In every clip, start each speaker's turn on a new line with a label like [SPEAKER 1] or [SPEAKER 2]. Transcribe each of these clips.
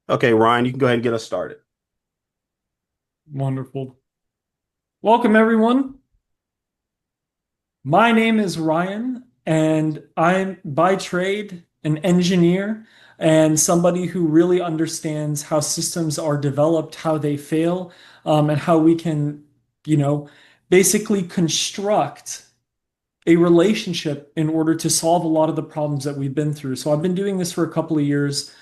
[SPEAKER 1] Okay, Ryan, you can go ahead and get us started.
[SPEAKER 2] Wonderful. Welcome, everyone. My name is Ryan, and I'm by trade an engineer and somebody who really understands how systems are developed, how they fail, and how we can, you know, basically construct a relationship in order to solve a lot of the problems that we've been through. So I've been doing this for a couple of years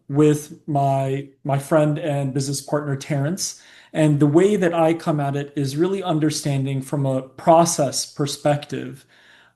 [SPEAKER 2] with my friend and business partner Terrance. And the way that I come at it is really understanding from a process perspective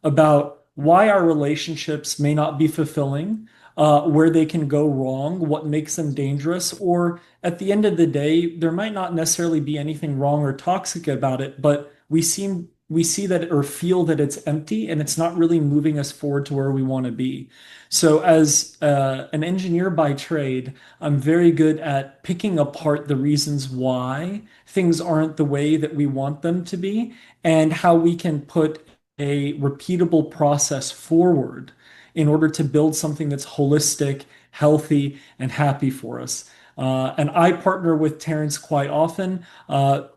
[SPEAKER 2] about why our relationships may not be fulfilling, where they can go wrong, what makes them dangerous, or at the end of the day, there might not necessarily be anything wrong or toxic about it, but we see that or feel that it's empty and it's not really moving us forward to where we want to be. So, as an engineer by trade, I'm very good at picking apart the reasons why things aren't the way that we want them to be and how we can put a repeatable process forward in order to build something that's holistic, healthy, and happy for us. And I partner with Terrance quite often,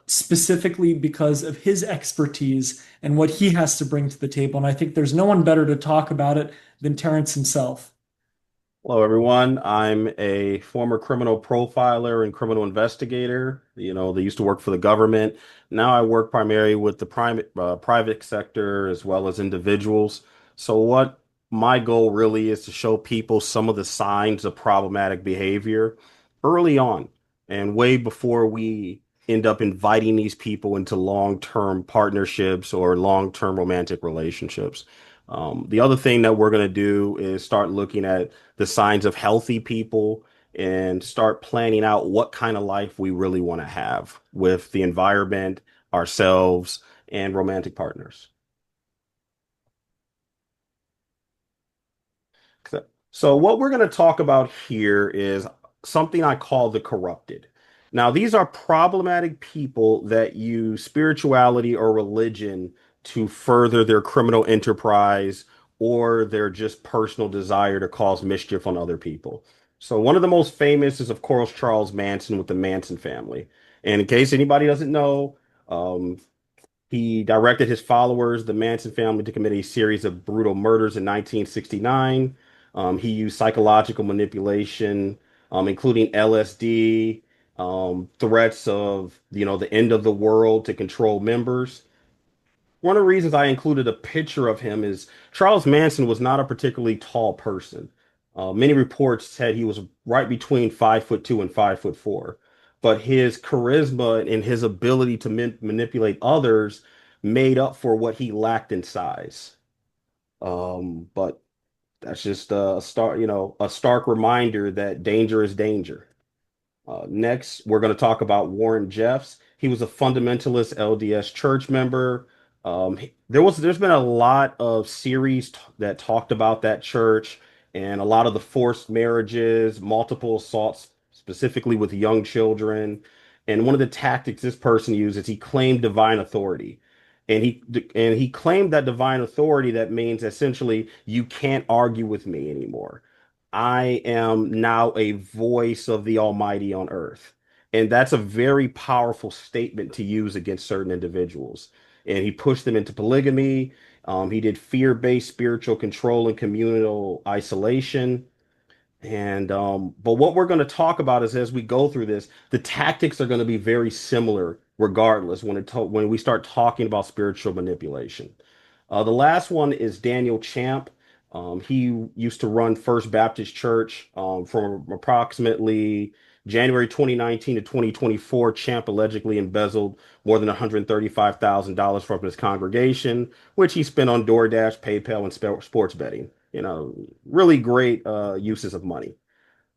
[SPEAKER 2] specifically because of his expertise and what he has to bring to the table. And I think there's no one better to talk about it than Terrance himself.
[SPEAKER 1] Hello, everyone. I'm a former criminal profiler and criminal investigator. They used to work for the government. Now I work primarily with the private sector as well as individuals. So what my goal really is to show people some of the signs of problematic behavior early on and way before we end up inviting these people into long-term partnerships or long-term romantic relationships. The other thing that we're going to do is start looking at the signs of healthy people and start planning out what kind of life we really want to have with the environment, ourselves, and romantic partners. So what we're going to talk about here is something I call the corrupted. Now, these are problematic people that use spirituality or religion to further their criminal enterprise or their just personal desire to cause mischief on other people. So one of the most famous is, of course, Charles Manson with the Manson family. And in case anybody doesn't know, um, he directed his followers, the Manson family, to commit a series of brutal murders in 1969. He used psychological manipulation, including LSD, threats of, the end of the world to control members. One of the reasons I included a picture of him is Charles Manson was not a particularly tall person. Many reports said he was right between 5'2" and 5'4", but his charisma and his ability to manipulate others made up for what he lacked in size. But that's just a stark reminder that danger is danger. Next, we're going to talk about Warren Jeffs. He was a fundamentalist LDS church member. There's been a lot of series that talked about that church and a lot of the forced marriages, multiple assaults, specifically with young children. And one of the tactics this person used is he claimed divine authority. And he claimed that divine authority that means essentially you can't argue with me anymore. I am now a voice of the Almighty on earth. And that's a very powerful statement to use against certain individuals. And he pushed them into polygamy. He did fear-based spiritual control and communal isolation. And but what we're going to talk about is as we go through this, the tactics are going to be very similar regardless when we start talking about spiritual manipulation. The last one is Daniel Champ. He used to run First Baptist Church from approximately January 2019 to 2024. Champ allegedly embezzled more than $135,000 from his congregation, which he spent on DoorDash, PayPal, and sports betting. Really great uses of money.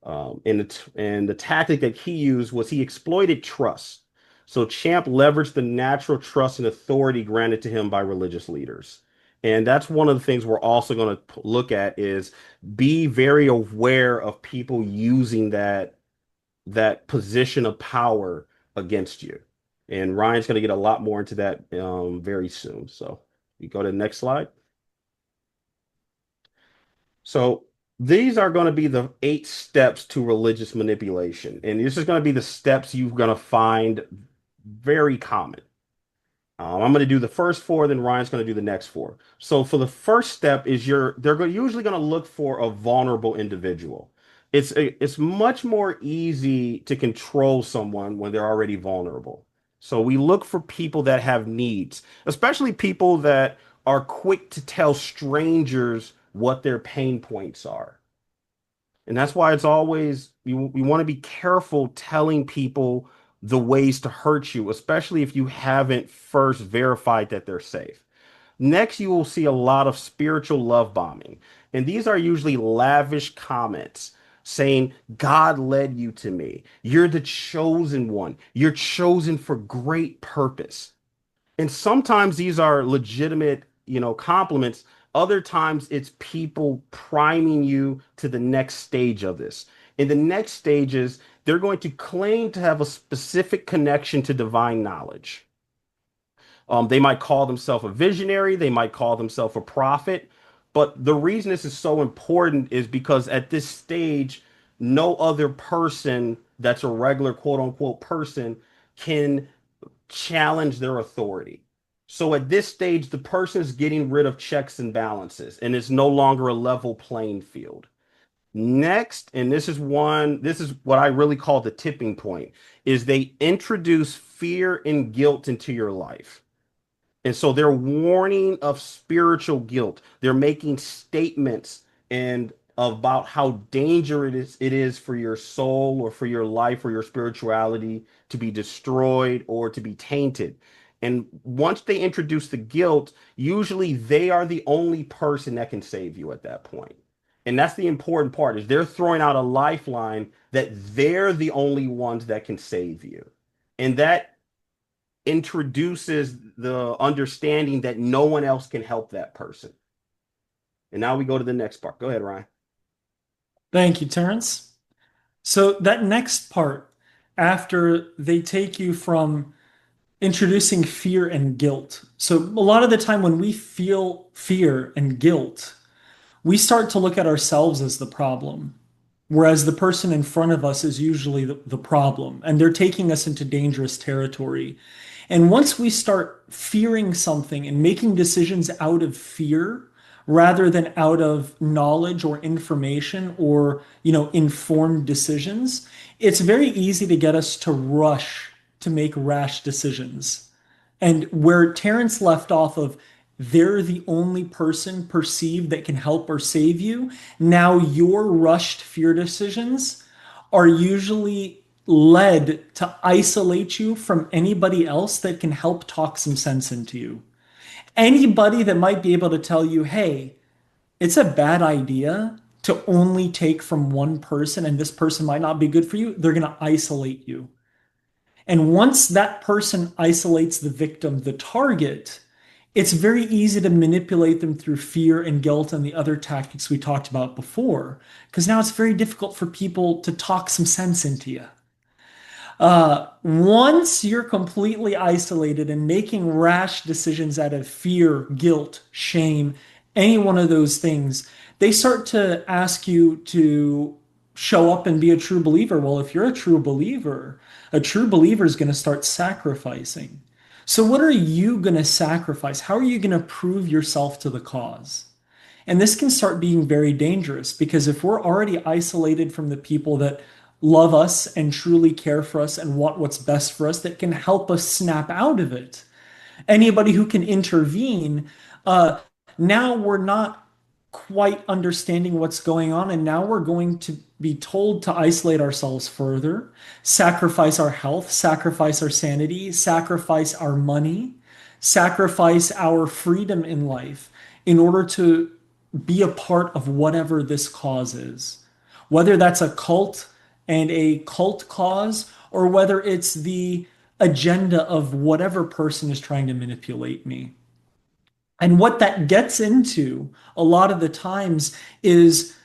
[SPEAKER 1] And the tactic that he used was he exploited trust. So Champ leveraged the natural trust and authority granted to him by religious leaders. And that's one of the things we're also going to look at is be very aware of people using that position of power against you. And Ryan's going to get a lot more into that very soon. So you go to the next slide. So These are going to be the 8 steps to religious manipulation. And this is going to be the steps you're going to find very common. I'm going to do the first four, then Ryan's going to do the next four. So for the first step is usually going to look for a vulnerable individual. It's much more easy to control someone when they're already vulnerable. So we look for people that have needs, especially people that are quick to tell strangers what their pain points are. And that's why it's always you want to be careful telling people the ways to hurt you, especially if you haven't first verified that they're safe. Next, you will see a lot of spiritual love bombing. And these are usually lavish comments saying, God led you to me. You're the chosen one. You're chosen for great purpose. And sometimes these are legitimate, compliments. Other times it's people priming you to the next stage of this. In the next stages, they're going to claim to have a specific connection to divine knowledge. They might call themselves a visionary, they might call themselves a prophet. But the reason this is so important is because at this stage, no other person that's a regular quote unquote person can challenge their authority. So at this stage, the person is getting rid of checks and balances, and it's no longer a level playing field. Next, and this is what I really call the tipping point, is they introduce fear and guilt into your life. And so they're warning of spiritual guilt. They're making statements and about how dangerous it is for your soul or for your life or your spirituality to be destroyed or to be tainted. And once they introduce the guilt, usually they are the only person that can save you at that point. And that's the important part is they're throwing out a lifeline that they're the only ones that can save you. And that introduces the understanding that no one else can help that person. And now we go to the next part. Go ahead, Ryan.
[SPEAKER 2] Thank you, Terrance. So that next part, after they take you from introducing fear and guilt. So a lot of the time when we feel fear and guilt, we start to look at ourselves as the problem, whereas the person in front of us is usually the problem, and they're taking us into dangerous territory. And once we start fearing something and making decisions out of fear rather than out of knowledge or information or, informed decisions, it's very easy to get us to rush to make rash decisions. And where Terrence left off of, they're the only person perceived that can help or save you. Now, your rushed fear decisions are usually led to isolate you from anybody else that can help talk some sense into you. Anybody that might be able to tell you, hey, it's a bad idea to only take from one person and this person might not be good for you, they're going to isolate you. And once that person isolates the victim, the target, it's very easy to manipulate them through fear and guilt and the other tactics we talked about before. Because now it's very difficult for people to talk some sense into you. Once you're completely isolated and making rash decisions out of fear, guilt, shame, any one of those things, they start to ask you to show up and be a true believer. Well, if you're a true believer is going to start sacrificing. So, what are you going to sacrifice? How are you going to prove yourself to the cause? And this can start being very dangerous because if we're already isolated from the people that love us and truly care for us and want what's best for us, that can help us snap out of it, anybody who can intervene, now we're not quite understanding what's going on. And now we're going to be told to isolate ourselves further, sacrifice our health, sacrifice our sanity, sacrifice our money, sacrifice our freedom in life in order to be a part of whatever this cause is. Whether that's a cult and a cult cause, or whether it's the agenda of whatever person is trying to manipulate me. And what that gets into a lot of the times is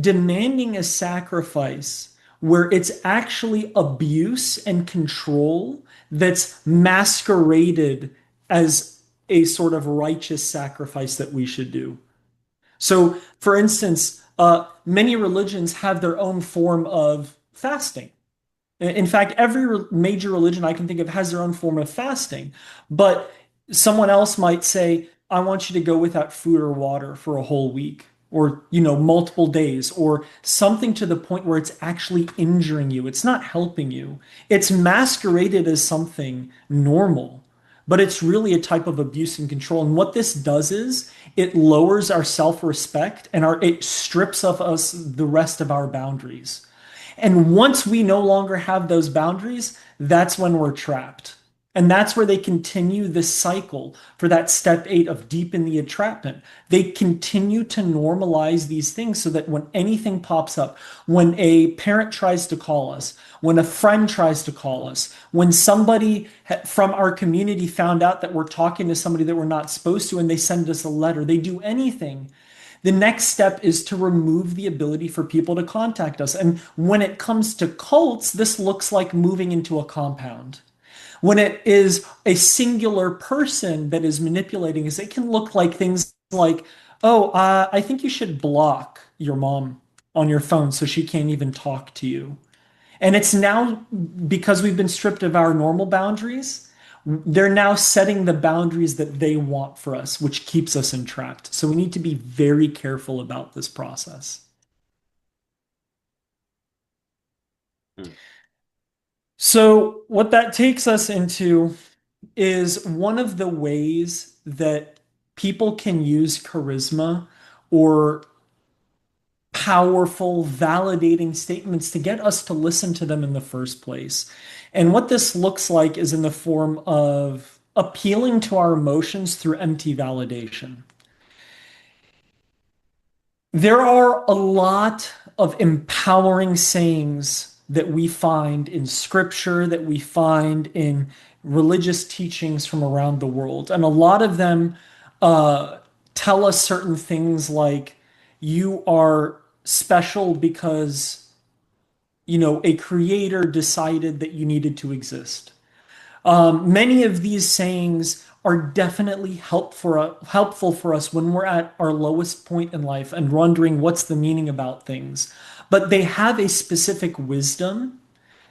[SPEAKER 2] demanding a sacrifice where it's actually abuse and control that's masqueraded as a sort of righteous sacrifice that we should do. So, for instance, Many religions have their own form of fasting. In fact, every major religion I can think of has their own form of fasting. But someone else might say, I want you to go without food or water for a whole week, or, multiple days, or something to the point where it's actually injuring you. It's not helping you. It's masqueraded as something normal, but it's really a type of abuse and control. And what this does is it lowers our self-respect and it strips of us the rest of our boundaries. And once we no longer have those boundaries, that's when we're trapped. And that's where they continue this cycle for that step 8 of deepen the entrapment. They continue to normalize these things so that when anything pops up, when a parent tries to call us, when a friend tries to call us, when somebody from our community found out that we're talking to somebody that we're not supposed to and they send us a letter, they do anything, the next step is to remove the ability for people to contact us. And when it comes to cults, this looks like moving into a compound. When it is a singular person that is manipulating us, it can look like things like, oh, I think you should block your mom on your phone so she can't even talk to you. And it's now because we've been stripped of our normal boundaries, they're now setting the boundaries that they want for us, which keeps us entrapped. So we need to be very careful about this process.
[SPEAKER 1] Mm.
[SPEAKER 2] So, what that takes us into is one of the ways that people can use charisma or powerful, validating statements to get us to listen to them in the first place. And what this looks like is in the form of appealing to our emotions through empty validation. There are a lot of empowering sayings that we find in scripture, that we find in religious teachings from around the world. And a lot of them uh, tell us certain things like, you are special because, a creator decided that you needed to exist. Many of these sayings are definitely helpful for us when we're at our lowest point in life and wondering what's the meaning about things. But they have a specific wisdom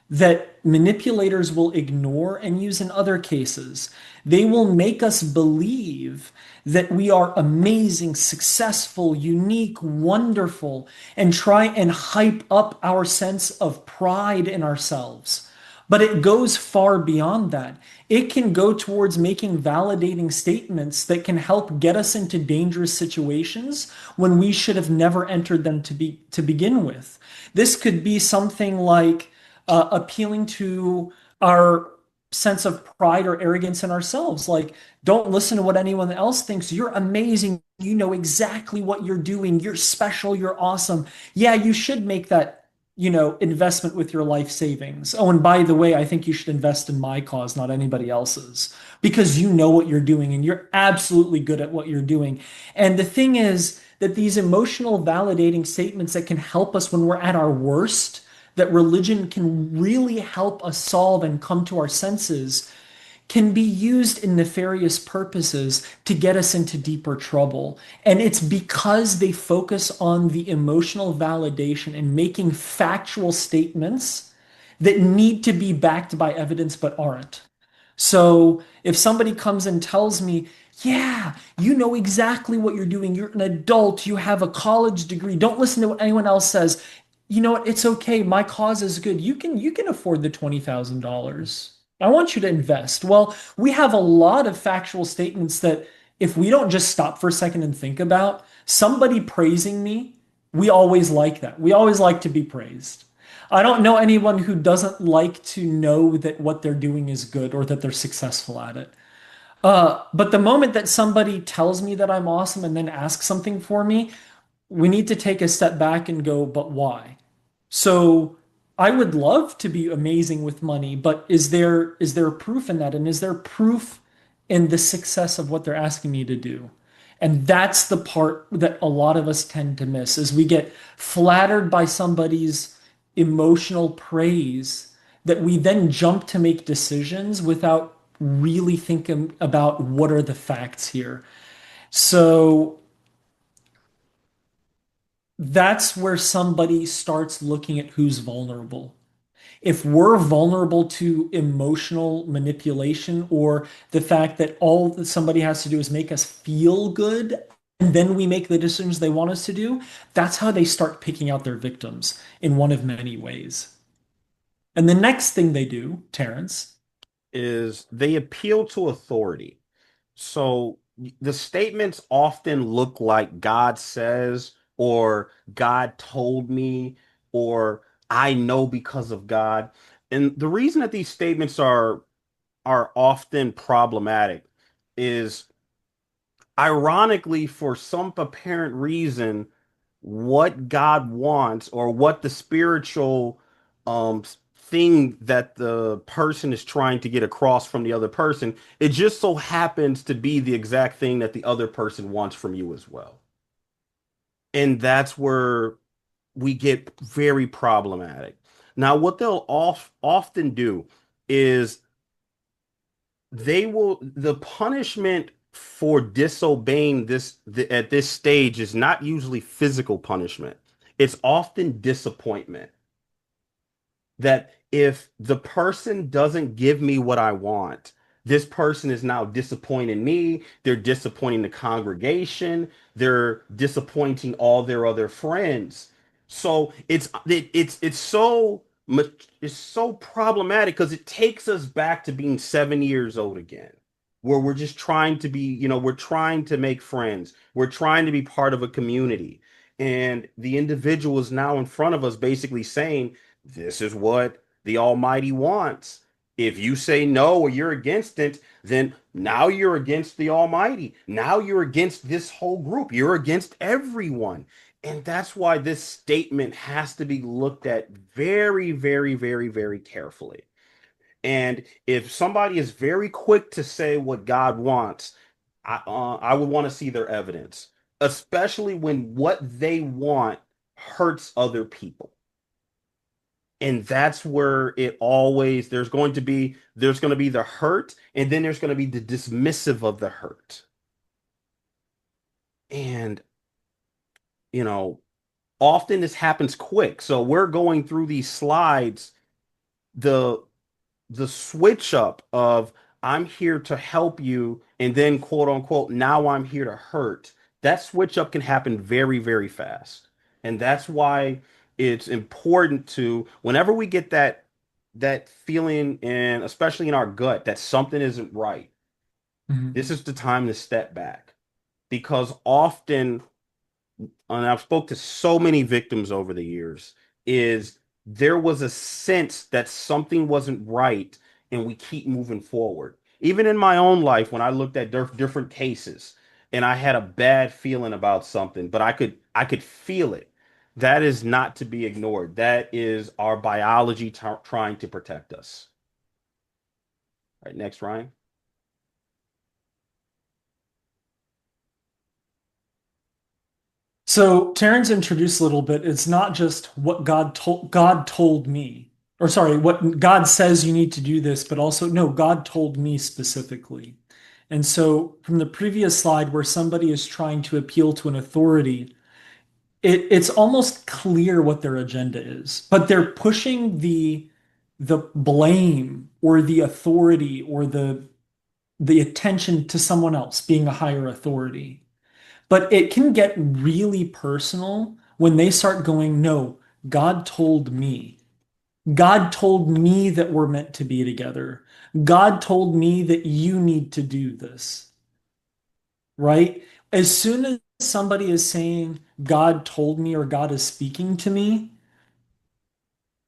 [SPEAKER 2] that manipulators will ignore and use in other cases. They will make us believe that we are amazing, successful, unique, wonderful, and try and hype up our sense of pride in ourselves. But it goes far beyond that. It can go towards making validating statements that can help get us into dangerous situations when we should have never entered them to begin with. This could be something like appealing to our sense of pride or arrogance in ourselves. Like, don't listen to what anyone else thinks. You're amazing. You know exactly what you're doing. You're special. You're awesome. Yeah, you should make that, investment with your life savings. Oh, and by the way, I think you should invest in my cause, not anybody else's, because you know what you're doing and you're absolutely good at what you're doing. And the thing is that these emotional validating statements that can help us when we're at our worst, that religion can really help us solve and come to our senses, can be used in nefarious purposes to get us into deeper trouble. And it's because they focus on the emotional validation and making factual statements that need to be backed by evidence but aren't. So if somebody comes and tells me, yeah, you know exactly what you're doing. You're an adult. You have a college degree. Don't listen to what anyone else says. You know what? It's okay. My cause is good. You can afford the $20,000. I want you to invest. Well, we have a lot of factual statements that if we don't just stop for a second and think about somebody praising me, we always like that. We always like to be praised. I don't know anyone who doesn't like to know that what they're doing is good or that they're successful at it. But the moment that somebody tells me that I'm awesome and then asks something for me, we need to take a step back and go, but why? So I would love to be amazing with money, but is there proof in that? And is there proof in the success of what they're asking me to do? And that's the part that a lot of us tend to miss is we get flattered by somebody's emotional praise that we then jump to make decisions without really thinking about what are the facts here. So that's where somebody starts looking at who's vulnerable. If we're vulnerable to emotional manipulation or the fact that all that somebody has to do is make us feel good and then we make the decisions they want us to do, that's how they start picking out their victims in one of many ways. And the next thing they do, Terrance,
[SPEAKER 1] Is they appeal to authority. So the statements often look like God says, or God told me, or I know because of God. And the reason that these statements are often problematic is ironically, for some apparent reason, what God wants or what the spiritual thing that the person is trying to get across from the other person, it just so happens to be the exact thing that the other person wants from you as well. And that's where we get very problematic. Now, what they'll often do is the punishment for disobeying at this stage is not usually physical punishment. It's often disappointment. That if the person doesn't give me what I want, this person is now disappointing me, they're disappointing the congregation, they're disappointing all their other friends. So it's so much, it's so problematic because it takes us back to being 7 years old again, where we're just trying to be, we're trying to make friends, we're trying to be part of a community. And the individual is now in front of us basically saying, this is what the Almighty wants. If you say no or you're against it, then now you're against the Almighty. Now you're against this whole group. You're against everyone. And that's why this statement has to be looked at very, very, very, very carefully. And if somebody is very quick to say what God wants, I would want to see their evidence, especially when what they want hurts other people. And that's where it always there's going to be the hurt, and then there's going to be the dismissive of the hurt. And you know often this happens quick, so we're going through these slides, the switch up of I'm here to help you, and then quote unquote now I'm here to hurt. That switch up can happen very, very fast. And that's why it's important to, whenever we get that feeling, and especially in our gut that something isn't right,
[SPEAKER 2] Mhm.
[SPEAKER 1] this is the time to step back. Because often, and I've spoke to so many victims over the years, is there was a sense that something wasn't right, and we keep moving forward. Even in my own life, when I looked at different cases, and I had a bad feeling about something, but I could feel it. That is not to be ignored. That is our biology trying to protect us. All right, next, Ryan.
[SPEAKER 2] So Terrence introduced a little bit. It's not just what God told me, or sorry, what God says you need to do this, but also no, God told me specifically. And so from the previous slide where somebody is trying to appeal to an authority, it's almost clear what their agenda is, but they're pushing the blame or the authority or the attention to someone else being a higher authority. But it can get really personal when they start going, no, God told me. God told me that we're meant to be together. God told me that you need to do this, right? As soon as somebody is saying, God told me or God is speaking to me,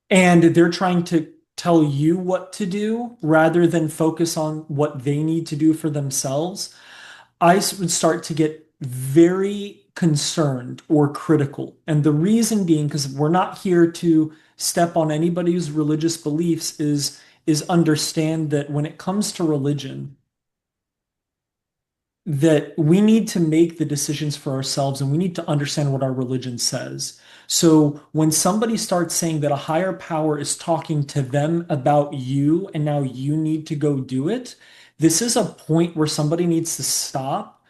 [SPEAKER 2] and they're trying to tell you what to do rather than focus on what they need to do for themselves, I would start to get very concerned or critical. And the reason being, because we're not here to step on anybody's religious beliefs, is understand that when it comes to religion, that we need to make the decisions for ourselves and we need to understand what our religion says. So when somebody starts saying that a higher power is talking to them about you and now you need to go do it, this is a point where somebody needs to stop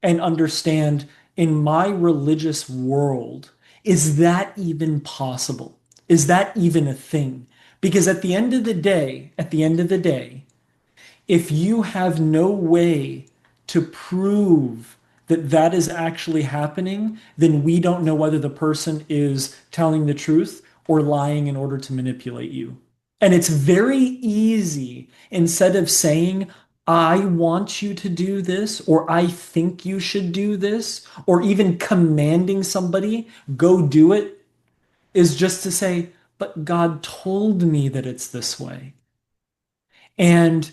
[SPEAKER 2] and understand in my religious world, Is that even possible? Is that even a thing? Because at the end of the day, if you have no way to prove that that is actually happening, then we don't know whether the person is telling the truth or lying in order to manipulate you. And it's very easy, instead of saying, I want you to do this, or I think you should do this, or even commanding somebody, go do it, is just to say, but God told me that it's this way. And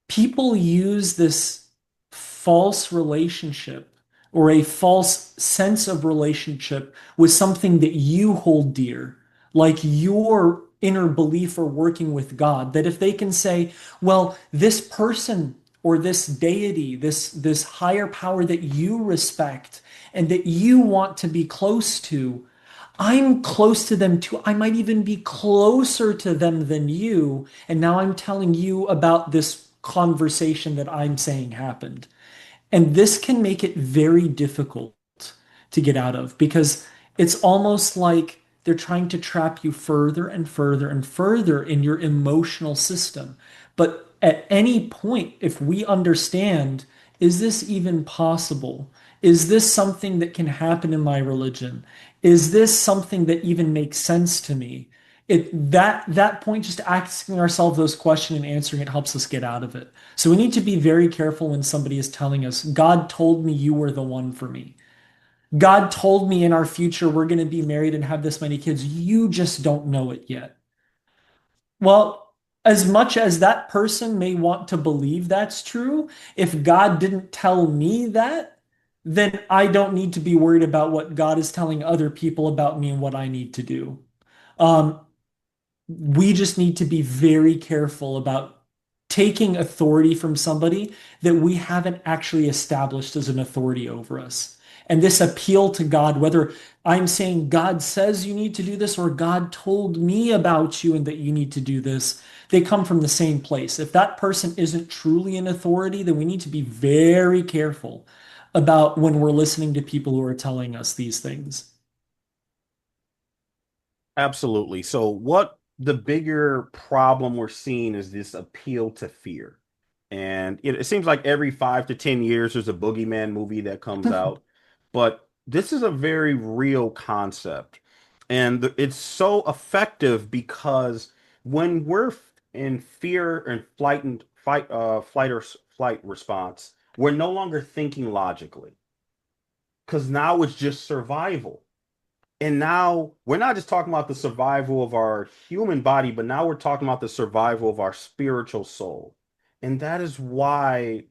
[SPEAKER 2] people use this false relationship or a false sense of relationship with something that you hold dear, like your inner belief or working with God, that if they can say, well, this person or this deity, this higher power that you respect and that you want to be close to, I'm close to them too. I might even be closer to them than you. And now I'm telling you about this conversation that I'm saying happened. And this can make it very difficult to get out of because it's almost like they're trying to trap you further and further and further in your emotional system. But at any point, if we understand, is this even possible? Is this something that can happen in my religion? Is this something that even makes sense to me? That point, just asking ourselves those questions and answering it helps us get out of it. So we need to be very careful when somebody is telling us, God told me you were the one for me. God told me in our future we're going to be married and have this many kids. You just don't know it yet. Well, as much as that person may want to believe that's true, if God didn't tell me that, then I don't need to be worried about what God is telling other people about me and what I need to do. Um, we just need to be very careful about taking authority from somebody that we haven't actually established as an authority over us. And this appeal to God, whether I'm saying God says you need to do this or God told me about you and that you need to do this, they come from the same place. If that person isn't truly an authority, then we need to be very careful about when we're listening to people who are telling us these things.
[SPEAKER 1] Absolutely. So, what the bigger problem we're seeing is this appeal to fear. And it seems like every 5 to 10 years, there's a boogeyman movie that comes out. But this is a very real concept. And it's so effective because when we're in fear and flight response, we're no longer thinking logically because now it's just survival. And now we're not just talking about the survival of our human body, but now we're talking about the survival of our spiritual soul. And that is why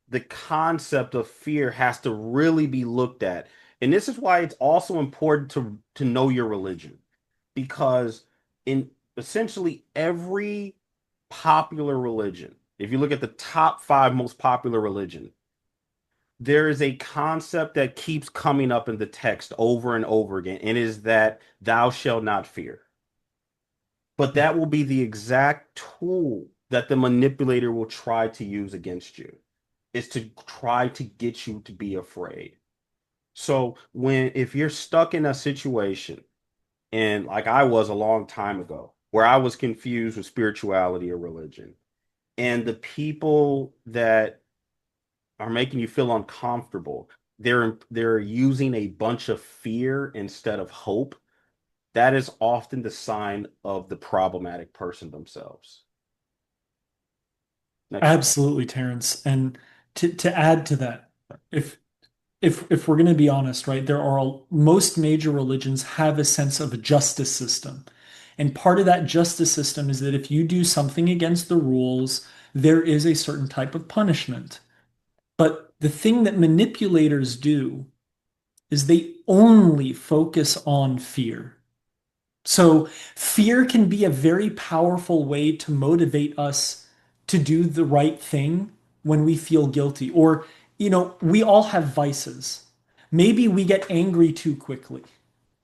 [SPEAKER 1] the concept of fear has to really be looked at. And this is why it's also important to know your religion. Because in essentially every popular religion, if you look at the top five most popular religion, there is a concept that keeps coming up in the text over and over again, and it is that thou shalt not fear. But that will be the exact tool that the manipulator will try to use against you, is to try to get you to be afraid. So if you're stuck in a situation, and like I was a long time ago, where I was confused with spirituality or religion, and the people that are making you feel uncomfortable. They're using a bunch of fear instead of hope. That is often the sign of the problematic person themselves. Next slide.
[SPEAKER 2] Absolutely, Terrence. And to add to that, if if we're going to be honest, right, most major religions have a sense of a justice system. And part of that justice system is that if you do something against the rules, there is a certain type of punishment. But the thing that manipulators do is they only focus on fear. So fear can be a very powerful way to motivate us to do the right thing when we feel guilty. Or, we all have vices. Maybe we get angry too quickly.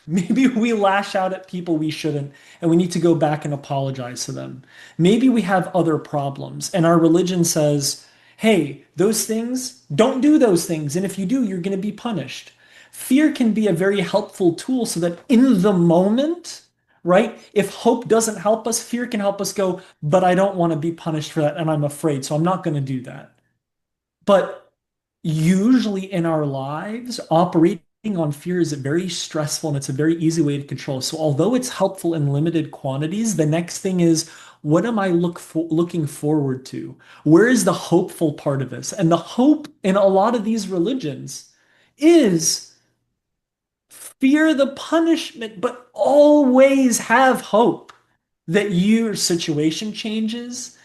[SPEAKER 2] Maybe we lash out at people we shouldn't, and we need to go back and apologize to them. Maybe we have other problems, and our religion says, hey, those things, don't do those things. And if you do, you're going to be punished. fear can be a very helpful tool so that in the moment, right? If hope doesn't help us, fear can help us go, but I don't want to be punished for that and I'm afraid, so I'm not going to do that. But usually in our lives, operating on fear is very stressful and it's a very easy way to control. So although it's helpful in limited quantities, the next thing is what am I looking forward to? Where is the hopeful part of this? And the hope in a lot of these religions is fear the punishment, but always have hope that your situation changes,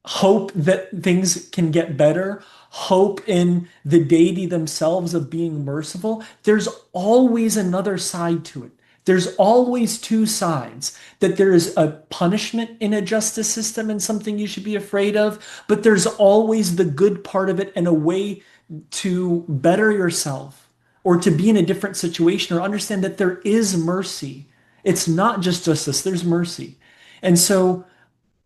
[SPEAKER 2] hope that things can get better, hope in the deity themselves of being merciful. There's always another side to it. There's always two sides, that there is a punishment in a justice system and something you should be afraid of, but there's always the good part of it and a way to better yourself or to be in a different situation or understand that there is mercy. It's not just justice, there's mercy. And so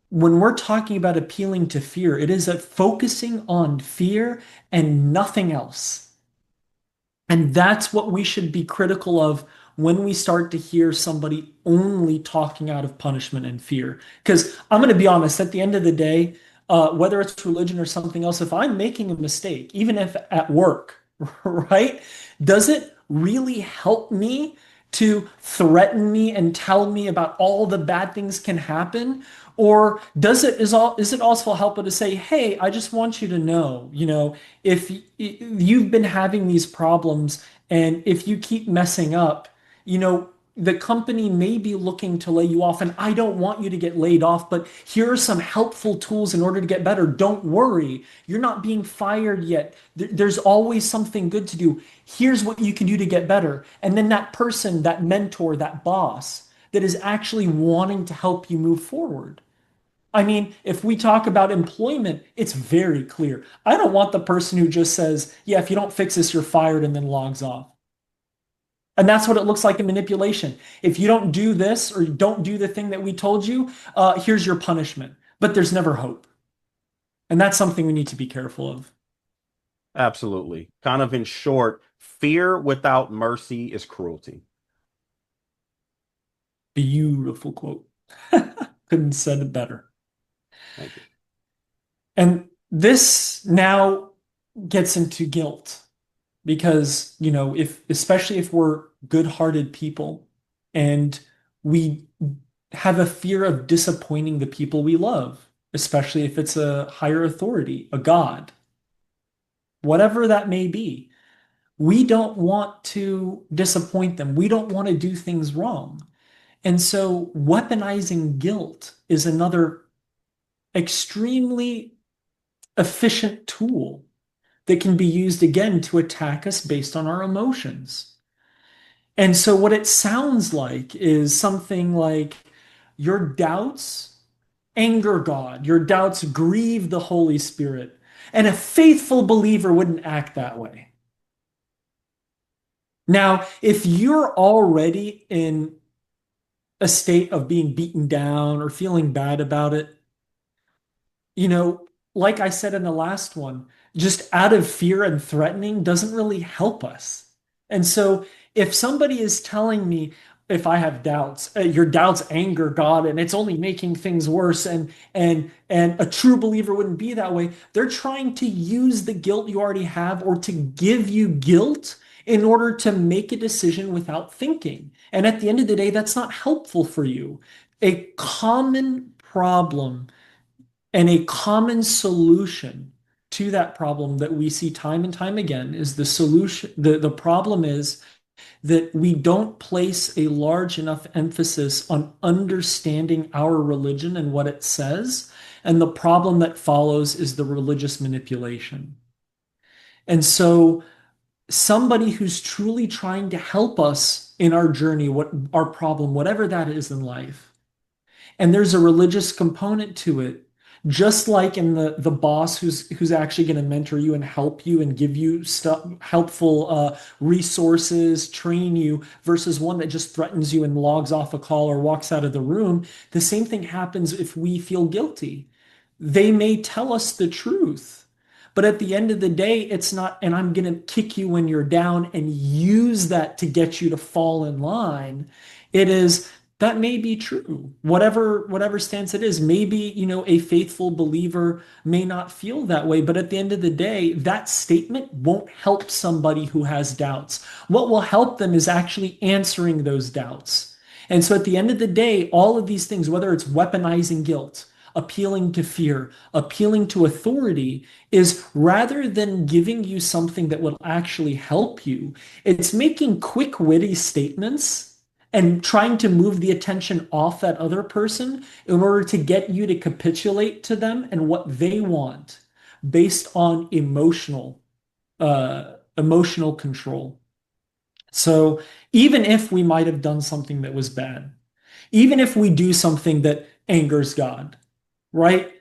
[SPEAKER 2] when we're talking about appealing to fear, it is a focusing on fear and nothing else. And that's what we should be critical of when we start to hear somebody only talking out of punishment and fear. Because I'm going to be honest, at the end of the day, whether it's religion or something else, if I'm making a mistake, even if at work, right, does it really help me to threaten me and tell me about all the bad things can happen? Or is it also helpful to say, hey, I just want you to know, if you've been having these problems and if you keep messing up, the company may be looking to lay you off, and I don't want you to get laid off, but here are some helpful tools in order to get better. Don't worry, you're not being fired yet. There's always something good to do. Here's what you can do to get better. And then that person, that mentor, that boss that is actually wanting to help you move forward. I mean, if we talk about employment, it's very clear. I don't want the person who just says, yeah, if you don't fix this, you're fired and then logs off. And that's what it looks like in manipulation. If you don't do this or don't do the thing that we told you, here's your punishment. But there's never hope. And that's something we need to be careful of.
[SPEAKER 1] Absolutely. Kind of in short, fear without mercy is cruelty.
[SPEAKER 2] Beautiful quote. Couldn't have said it better.
[SPEAKER 1] Thank you.
[SPEAKER 2] And this now gets into guilt because, if especially if we're good-hearted people and we have a fear of disappointing the people we love, especially if it's a higher authority, a god, whatever that may be. We don't want to disappoint them. We don't want to do things wrong. And so weaponizing guilt is another extremely efficient tool that can be used again to attack us based on our emotions. And so what it sounds like is something like your doubts anger God, your doubts grieve the Holy Spirit. And a faithful believer wouldn't act that way. Now, if you're already in a state of being beaten down or feeling bad about it, you know, like I said in the last one, just out of fear and threatening doesn't really help us. And so if somebody is telling me if I have doubts, your doubts anger God and it's only making things worse and a true believer wouldn't be that way, they're trying to use the guilt you already have or to give you guilt in order to make a decision without thinking. And at the end of the day, that's not helpful for you. A common problem and a common solution to that problem that we see time and time again is the solution. The problem is that we don't place a large enough emphasis on understanding our religion and what it says. And the problem that follows is the religious manipulation. And so somebody who's truly trying to help us in our journey, what our problem, whatever that is in life, and there's a religious component to it, just like in the boss who's actually going to mentor you and help you and give you stuff helpful resources, train you, versus one that just threatens you and logs off a call or walks out of the room. The same thing happens if we feel guilty. They may tell us the truth, But at the end of the day, it's not, and I'm going to kick you when you're down and use that to get you to fall in line. It is, that may be true. Whatever stance it is, maybe, a faithful believer may not feel that way, but at the end of the day, that statement won't help somebody who has doubts. What will help them is actually answering those doubts. And so at the end of the day, all of these things, whether it's weaponizing guilt, appealing to fear, appealing to authority, is rather than giving you something that will actually help you, it's making quick, witty statements and trying to move the attention off that other person in order to get you to capitulate to them and what they want based on emotional control. So even if we might have done something that was bad, even if we do something that angers God, right?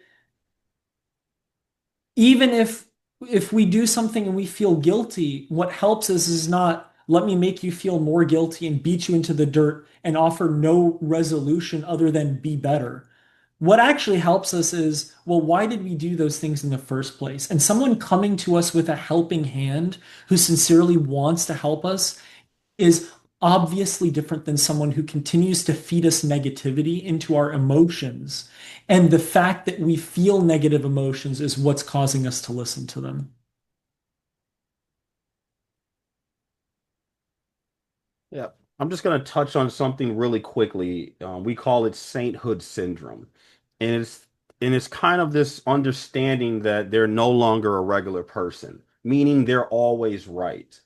[SPEAKER 2] Even if we do something and we feel guilty, what helps us is not let me make you feel more guilty and beat you into the dirt and offer no resolution other than be better. What actually helps us is, well, why did we do those things in the first place? And someone coming to us with a helping hand who sincerely wants to help us is obviously different than someone who continues to feed us negativity into our emotions. And the fact that we feel negative emotions is what's causing us to listen to them.
[SPEAKER 1] Yeah, I'm just going to touch on something really quickly. We call it sainthood syndrome, and it's kind of this understanding that they're no longer a regular person, meaning they're always right.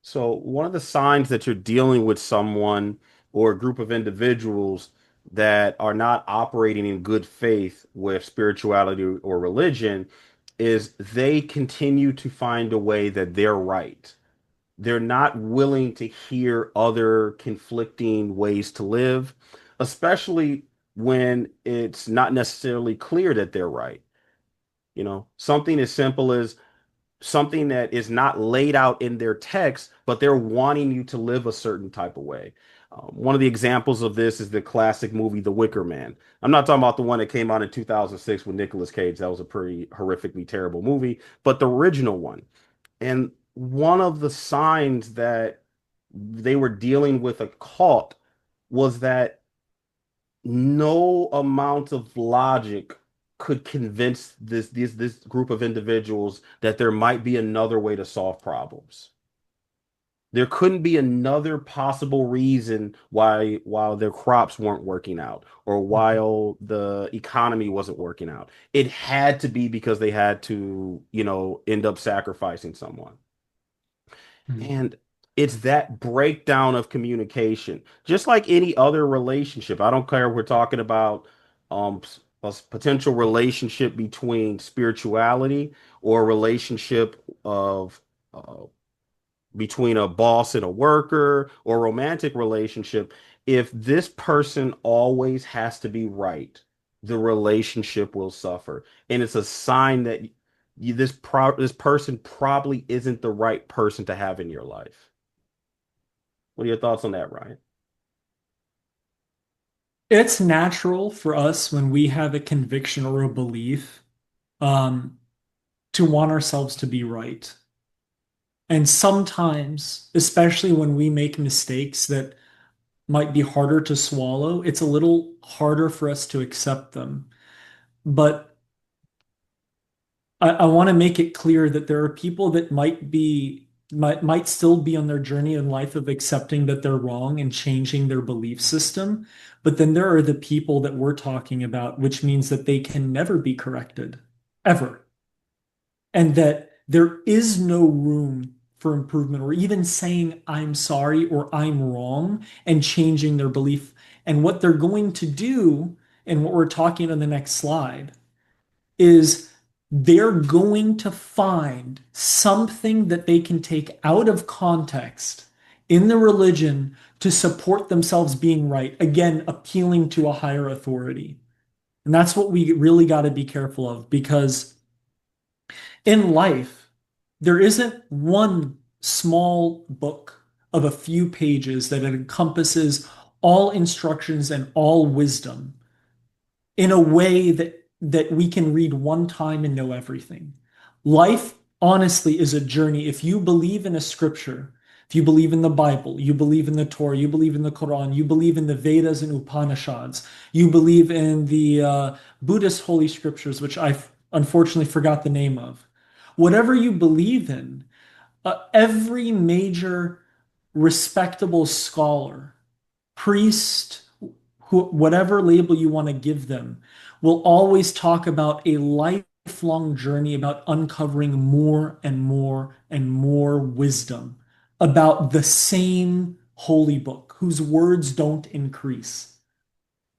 [SPEAKER 1] So one of the signs that you're dealing with someone or a group of individuals that are not operating in good faith with spirituality or religion is they continue to find a way that they're right. They're not willing to hear other conflicting ways to live, especially when it's not necessarily clear that they're right. Something as simple as something that is not laid out in their text, but they're wanting you to live a certain type of way. One of the examples of this is the classic movie The Wicker Man. I'm not talking about the one that came out in 2006 with Nicolas Cage. That was a pretty horrifically terrible movie, but the original one. And one of the signs that they were dealing with a cult was that no amount of logic could convince this group of individuals that there might be another way to solve problems. There couldn't be another possible reason why while their crops weren't working out or while the economy wasn't working out. It had to be because they had to, end up sacrificing someone.
[SPEAKER 2] Mhm.
[SPEAKER 1] And it's that breakdown of communication, just like any other relationship. I don't care if we're talking about a potential relationship between spirituality or a relationship of uh, between a boss and a worker or a romantic relationship. If this person always has to be right, the relationship will suffer. And it's a sign that this person probably isn't the right person to have in your life. What are your thoughts on that, Ryan?
[SPEAKER 2] It's natural for us when we have a conviction or a belief um, to want ourselves to be right. And sometimes, especially when we make mistakes that might be harder to swallow, it's a little harder for us to accept them. But I want to make it clear that there are people that might still be on their journey in life of accepting that they're wrong and changing their belief system. But then there are the people that we're talking about, which means that they can never be corrected, ever. And that there is no room for improvement or even saying I'm sorry or I'm wrong and changing their belief. And what they're going to do, and what we're talking on the next slide, is they're going to find something that they can take out of context in the religion to support themselves being right. Again, appealing to a higher authority. And that's what we really got to be careful of because in life, there isn't one small book of a few pages that encompasses all instructions and all wisdom in a way that we can read one time and know everything. Life, honestly, is a journey. If you believe in a scripture, if you believe in the Bible, you believe in the Torah, you believe in the Quran, you believe in the Vedas and Upanishads, you believe in the Buddhist holy scriptures, which I unfortunately forgot the name of. Whatever you believe in, every major respectable scholar, priest, whatever label you want to give them, will always talk about a lifelong journey about uncovering more and more and more wisdom about the same holy book whose words don't increase.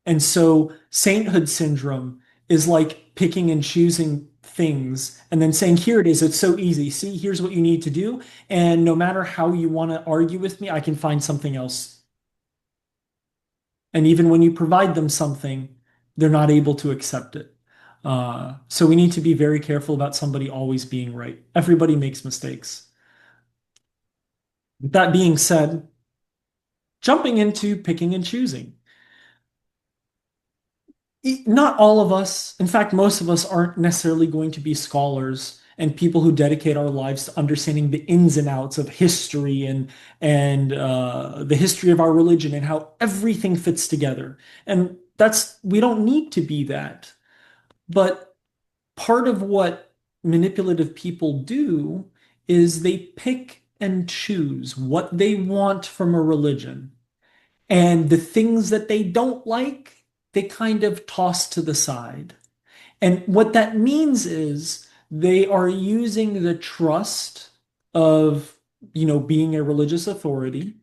[SPEAKER 2] And so sainthood syndrome is like picking and choosing things and then saying, here it is, it's so easy. See, here's what you need to do. And no matter how you want to argue with me, I can find something else. And even when you provide them something, they're not able to accept it. So we need to be very careful about somebody always being right. Everybody makes mistakes. That being said, jumping into picking and choosing. Not all of us, in fact, most of us aren't necessarily going to be scholars and people who dedicate our lives to understanding the ins and outs of history and the history of our religion and how everything fits together. And that's we don't need to be that. But part of what manipulative people do is they pick and choose what they want from a religion. And the things that they don't like, they kind of toss to the side. And what that means is they are using the trust of, being a religious authority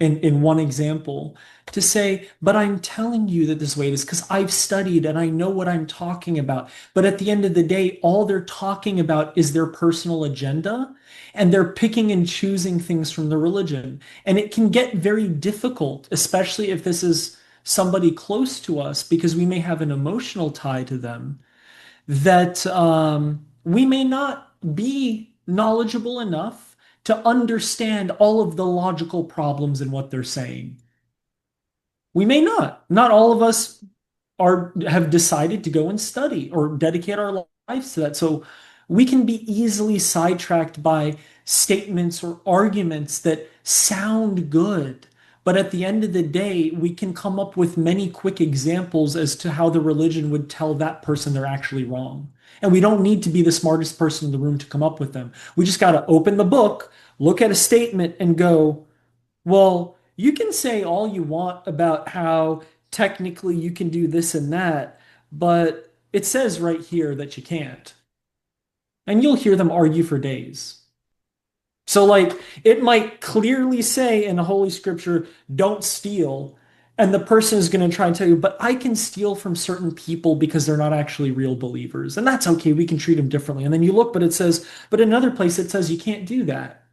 [SPEAKER 2] in one example to say, but I'm telling you that this way it is because I've studied and I know what I'm talking about. But at the end of the day, all they're talking about is their personal agenda and they're picking and choosing things from the religion. And it can get very difficult, especially if this is somebody close to us, because we may have an emotional tie to them that we may not be knowledgeable enough to understand all of the logical problems in what they're saying. We may not. Not all of us are have decided to go and study or dedicate our lives to that. So we can be easily sidetracked by statements or arguments that sound good. But at the end of the day, we can come up with many quick examples as to how the religion would tell that person they're actually wrong. And we don't need to be the smartest person in the room to come up with them. We just got to open the book, look at a statement, and go, well, you can say all you want about how technically you can do this and that, but it says right here that you can't. And you'll hear them argue for days. So, like, it might clearly say in the Holy Scripture, don't steal. And the person is going to try and tell you, but I can steal from certain people because they're not actually real believers. And that's okay. We can treat them differently. And then you look, but it says, but in another place, it says you can't do that.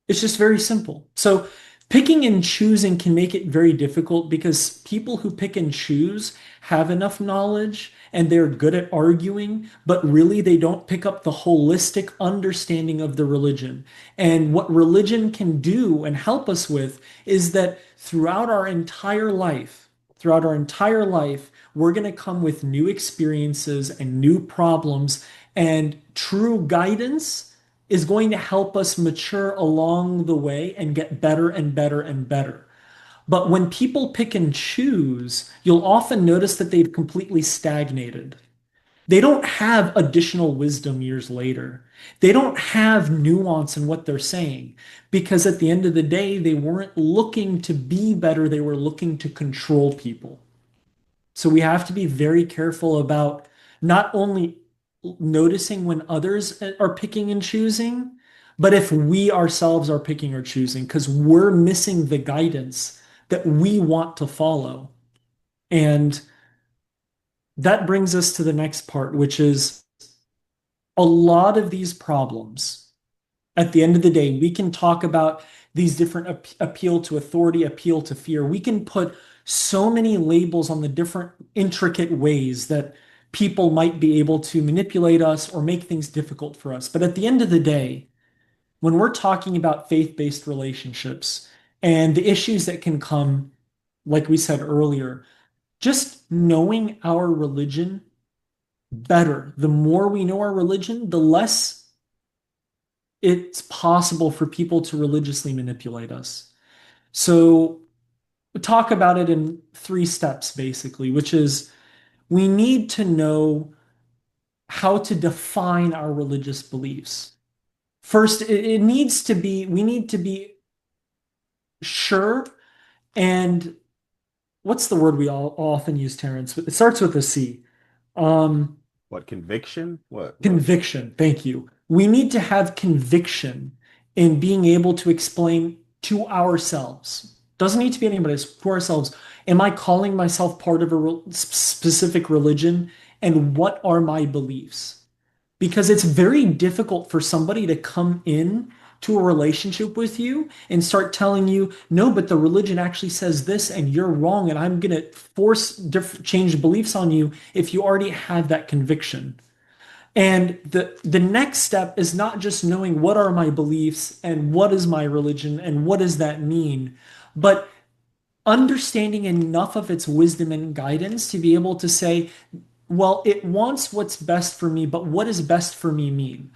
[SPEAKER 2] It's just very simple. So picking and choosing can make it very difficult because people who pick and choose have enough knowledge and they're good at arguing, but really they don't pick up the holistic understanding of the religion. And what religion can do and help us with is that throughout our entire life, we're going to come with new experiences and new problems, and true guidance is going to help us mature along the way and get better and better and better. But when people pick and choose, you'll often notice that they've completely stagnated. They don't have additional wisdom years later. They don't have nuance in what they're saying because at the end of the day, they weren't looking to be better. They were looking to control people. So we have to be very careful about not only noticing when others are picking and choosing, but if we ourselves are picking or choosing, because we're missing the guidance that we want to follow. And that brings us to the next part, which is a lot of these problems. At the end of the day, we can talk about these different appeal to authority, appeal to fear. We can put so many labels on the different intricate ways that people might be able to manipulate us or make things difficult for us. But at the end of the day, when we're talking about faith-based relationships and the issues that can come, like we said earlier, just knowing our religion better. The more we know our religion, the less it's possible for people to religiously manipulate us. So we talk about it in three steps, basically, which is we need to know how to define our religious beliefs. First, it needs to be, we need to be sure and what's the word we all often use, Terrence? It starts with a C. Um,
[SPEAKER 1] What conviction? What?
[SPEAKER 2] Conviction. Thank you. We need to have conviction in being able to explain to ourselves. Doesn't need to be anybody, it's to ourselves. Am I calling myself part of a specific religion? And what are my beliefs? Because it's very difficult for somebody to come in to a relationship with you and start telling you, no, but the religion actually says this and you're wrong, and I'm going to force change beliefs on you if you already have that conviction. And the next step is not just knowing what are my beliefs and what is my religion and what does that mean, but understanding enough of its wisdom and guidance to be able to say, well, it wants what's best for me, but what does best for me mean?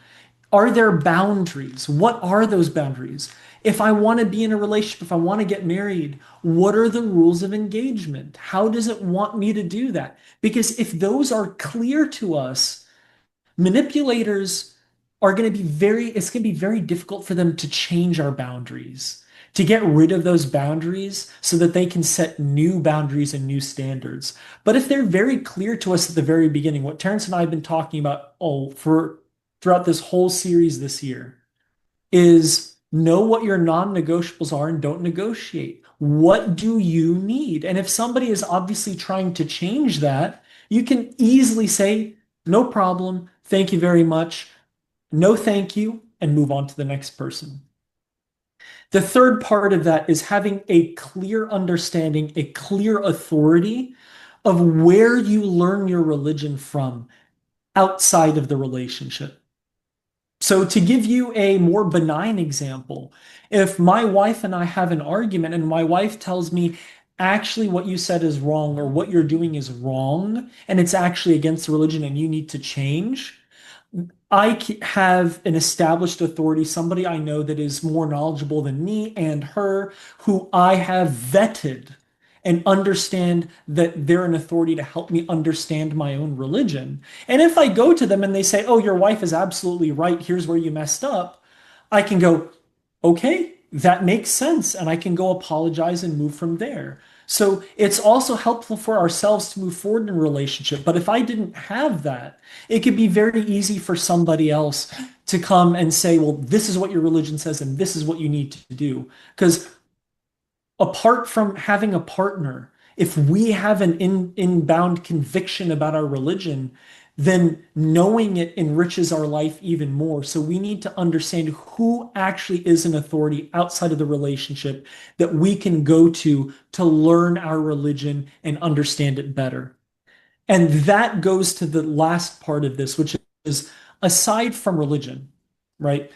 [SPEAKER 2] Are there boundaries? What are those boundaries? If I want to be in a relationship, if I want to get married, what are the rules of engagement? How does it want me to do that? Because if those are clear to us, manipulators are going to be it's going to be very difficult for them to change our boundaries, to get rid of those boundaries so that they can set new boundaries and new standards. But if they're very clear to us at the very beginning, what Terrence and I have been talking about for throughout this whole series this year is know what your non-negotiables are and don't negotiate. What do you need? And if somebody is obviously trying to change that, you can easily say, no problem, thank you very much, no thank you, and move on to the next person. The third part of that is having a clear understanding, a clear authority of where you learn your religion from outside of the relationship. So, to give you a more benign example, if my wife and I have an argument and my wife tells me, actually, what you said is wrong or what you're doing is wrong, and it's actually against the religion and you need to change, have an established authority, somebody I know that is more knowledgeable than me and her, who I have vetted and understand that they're an authority to help me understand my own religion. And if I go to them and they say, oh, your wife is absolutely right, here's where you messed up, I can go, okay, that makes sense. And I can go apologize and move from there. So it's also helpful for ourselves to move forward in a relationship. But if I didn't have that, it could be very easy for somebody else to come and say, well, this is what your religion says and this is what you need to do. Because apart from having a partner, if we have an inbound conviction about our religion, then knowing it enriches our life even more. So we need to understand who actually is an authority outside of the relationship that we can go to learn our religion and understand it better. And that goes to the last part of this, which is aside from religion, right?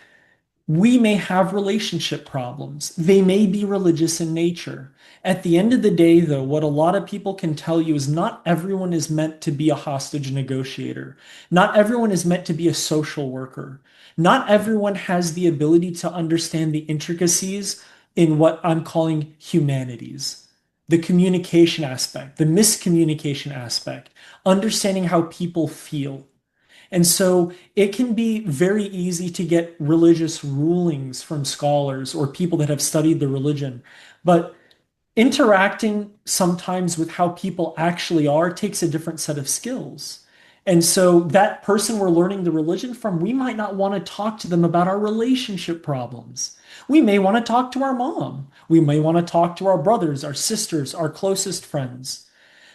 [SPEAKER 2] We may have relationship problems. They may be religious in nature. At the end of the day, though, what a lot of people can tell you is not everyone is meant to be a hostage negotiator. Not everyone is meant to be a social worker. Not everyone has the ability to understand the intricacies in what I'm calling humanities. The communication aspect, the miscommunication aspect, understanding how people feel. And so it can be very easy to get religious rulings from scholars or people that have studied the religion. But interacting sometimes with how people actually are takes a different set of skills. And so that person we're learning the religion from, we might not want to talk to them about our relationship problems. We may want to talk to our mom. We may want to talk to our brothers, our sisters, our closest friends.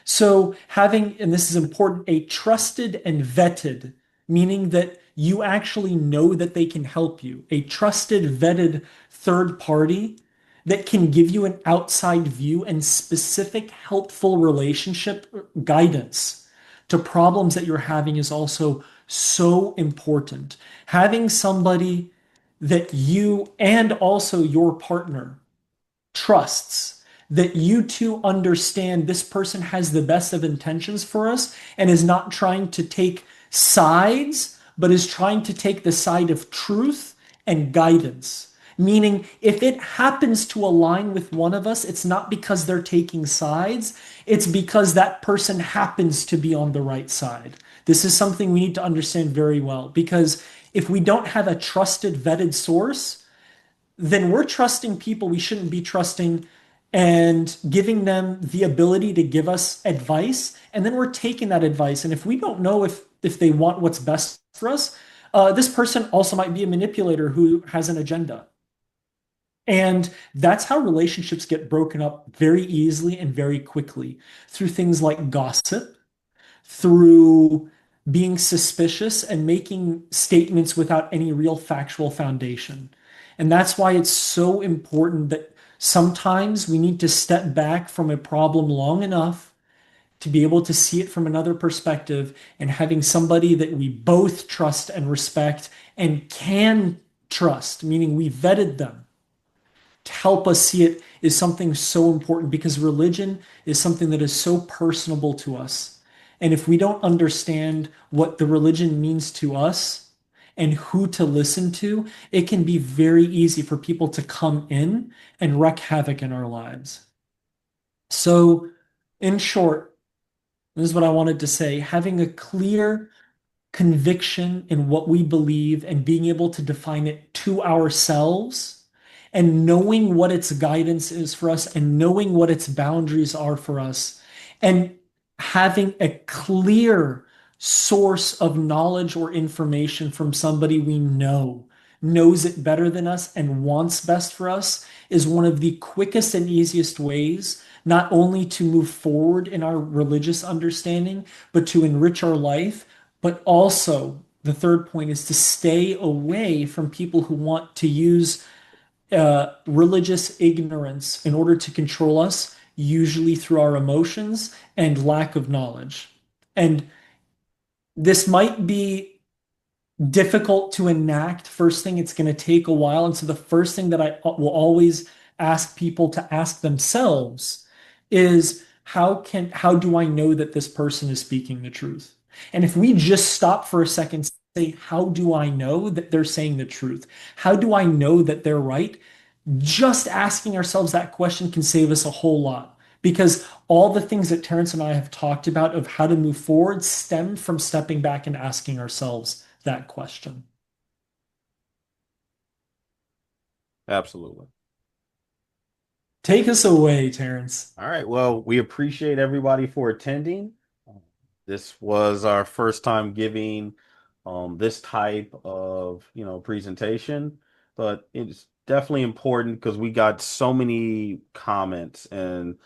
[SPEAKER 2] So having, and this is important, a trusted and vetted, meaning that you actually know that they can help you, a trusted, vetted third party that can give you an outside view and specific helpful relationship guidance to problems that you're having is also so important. Having somebody that you and also your partner trusts, that you two understand this person has the best of intentions for us and is not trying to take sides, but is trying to take the side of truth and guidance. Meaning, if it happens to align with one of us, it's not because they're taking sides, it's because that person happens to be on the right side. This is something we need to understand very well because if we don't have a trusted, vetted source, then we're trusting people we shouldn't be trusting and giving them the ability to give us advice. And then we're taking that advice. And if we don't know if they want what's best for us, this person also might be a manipulator who has an agenda. And that's how relationships get broken up very easily and very quickly through things like gossip, through being suspicious and making statements without any real factual foundation. And that's why it's so important that sometimes we need to step back from a problem long enough to be able to see it from another perspective and having somebody that we both trust and respect and can trust, meaning we vetted them to help us see it is something so important because religion is something that is so personable to us. And if we don't understand what the religion means to us and who to listen to, it can be very easy for people to come in and wreak havoc in our lives. So, in short, this is what I wanted to say. Having a clear conviction in what we believe and being able to define it to ourselves and knowing what its guidance is for us and knowing what its boundaries are for us and having a clear source of knowledge or information from somebody we know knows it better than us and wants best for us is one of the quickest and easiest ways not only to move forward in our religious understanding but to enrich our life, but also the third point is to stay away from people who want to use religious ignorance in order to control us, usually through our emotions and lack of knowledge. And this might be difficult to enact. First thing, it's going to take a while. And so the first thing that I will always ask people to ask themselves is how do I know that this person is speaking the truth? And if we just stop for a second, say, how do I know that they're saying the truth? How do I know that they're right? Just asking ourselves that question can save us a whole lot because all the things that Terrance and I have talked about of how to move forward stem from stepping back and asking ourselves that question.
[SPEAKER 1] Absolutely.
[SPEAKER 2] Take us away, Terrance.
[SPEAKER 1] All right. Well, we appreciate everybody for attending. This was our first time giving this type of, presentation, but it's definitely important because we got so many comments and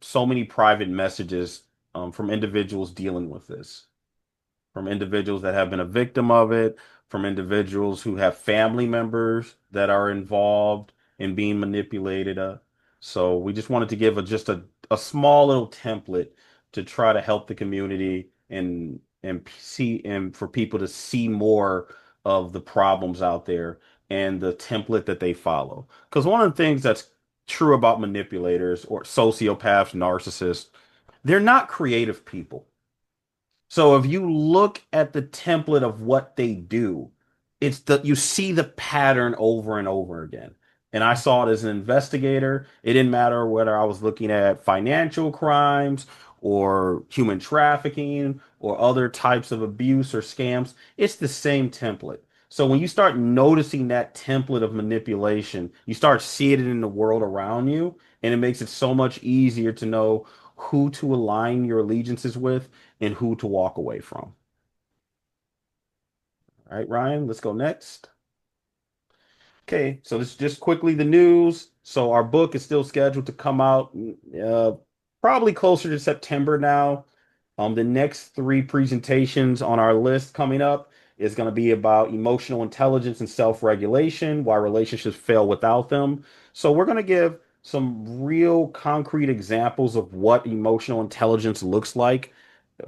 [SPEAKER 1] so many private messages from individuals dealing with this, from individuals that have been a victim of it, from individuals who have family members that are involved in being manipulated. So we just wanted to give a small little template to try to help the community and see and for people to see more of the problems out there and the template that they follow. Because one of the things that's true about manipulators or sociopaths, narcissists, they're not creative people. So if you look at the template of what they do, you see the pattern over and over again. And I saw it as an investigator. It didn't matter whether I was looking at financial crimes or human trafficking or other types of abuse or scams. It's the same template. So when you start noticing that template of manipulation, you start seeing it in the world around you, and it makes it so much easier to know who to align your allegiances with and who to walk away from. All right, Ryan, let's go next. Okay, so this is just quickly the news. So our book is still scheduled to come out probably closer to September now. The next three presentations on our list coming up is going to be about emotional intelligence and self-regulation, why relationships fail without them. So we're going to give some real concrete examples of what emotional intelligence looks like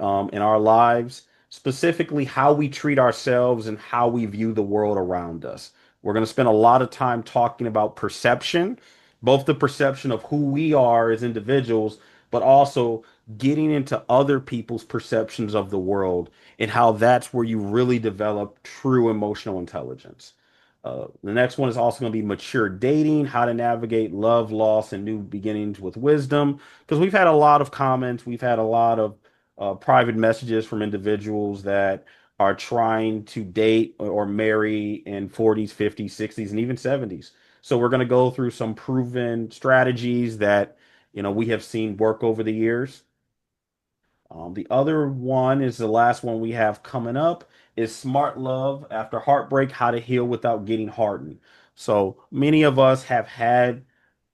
[SPEAKER 1] in our lives, specifically how we treat ourselves and how we view the world around us. We're going to spend a lot of time talking about perception both the perception of who we are as individuals, but also getting into other people's perceptions of the world and how that's where you really develop true emotional intelligence. The next one is also going to be mature dating, how to navigate love, loss, and new beginnings with wisdom. Because we've had a lot of comments, we've had a lot of private messages from individuals that are trying to date or marry in 40s, 50s, 60s, and even 70s. So we're going to go through some proven strategies that, we have seen work over the years. The other one is the last one we have coming up is Smart Love After Heartbreak, How to Heal Without Getting Hardened. So many of us have had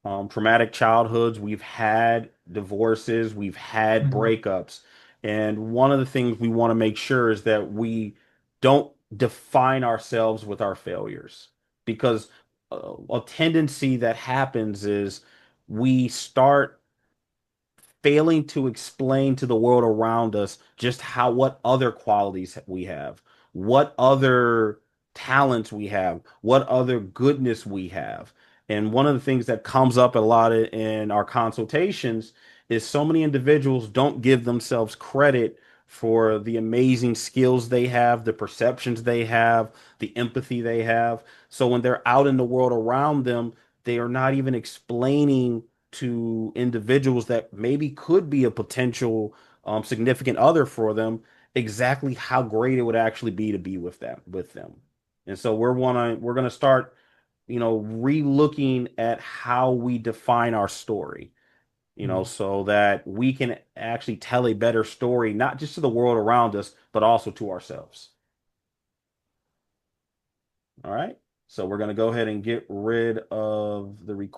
[SPEAKER 1] traumatic childhoods, we've had divorces, we've had
[SPEAKER 2] Mhm.
[SPEAKER 1] breakups. And one of the things we want to make sure is that we don't define ourselves with our failures because a tendency that happens is we start failing to explain to the world around us just what other qualities we have, what other talents we have, what other goodness we have. And one of the things that comes up a lot in our consultations is so many individuals don't give themselves credit for the amazing skills they have, the perceptions they have, the empathy they have. So when they're out in the world around them, they are not even explaining to individuals that maybe could be a potential significant other for them exactly how great it would actually be to be with them. And so we're gonna start, re-looking at how we define our story,
[SPEAKER 2] Mhm.
[SPEAKER 1] so that we can actually tell a better story, not just to the world around us, but also to ourselves. All right. So we're gonna go ahead and get rid of the